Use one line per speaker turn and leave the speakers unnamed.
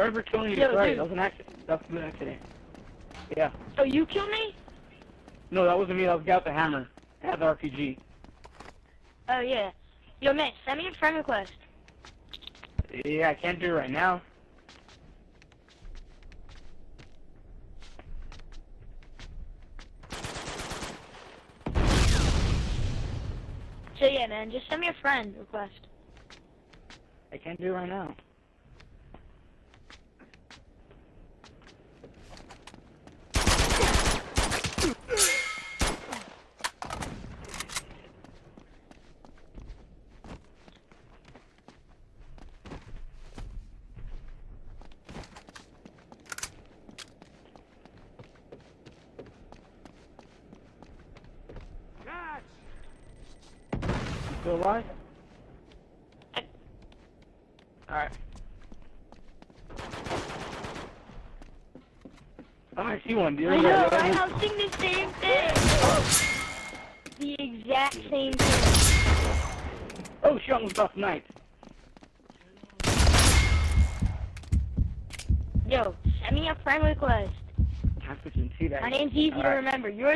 Sorry for killing you.
Yo,
Sorry,
dude.
that was an accident. That was an accident. Yeah.
Oh, you killed me?
No, that wasn't me. That was the guy with the hammer. I had the RPG.
Oh, yeah. Yo, man, send me a friend request.
Yeah, I can't do it right now.
So, yeah, man, just send me a friend request.
I can't do it right now. Still alive? Alright. Oh, I see one, dude.
I know, right? I was thinking the same thing. The exact same thing.
Oh, shit, almost got sniped.
Yo, send me a friend request.
I freaking see that.
My name's easy to
Alright.
remember. Yours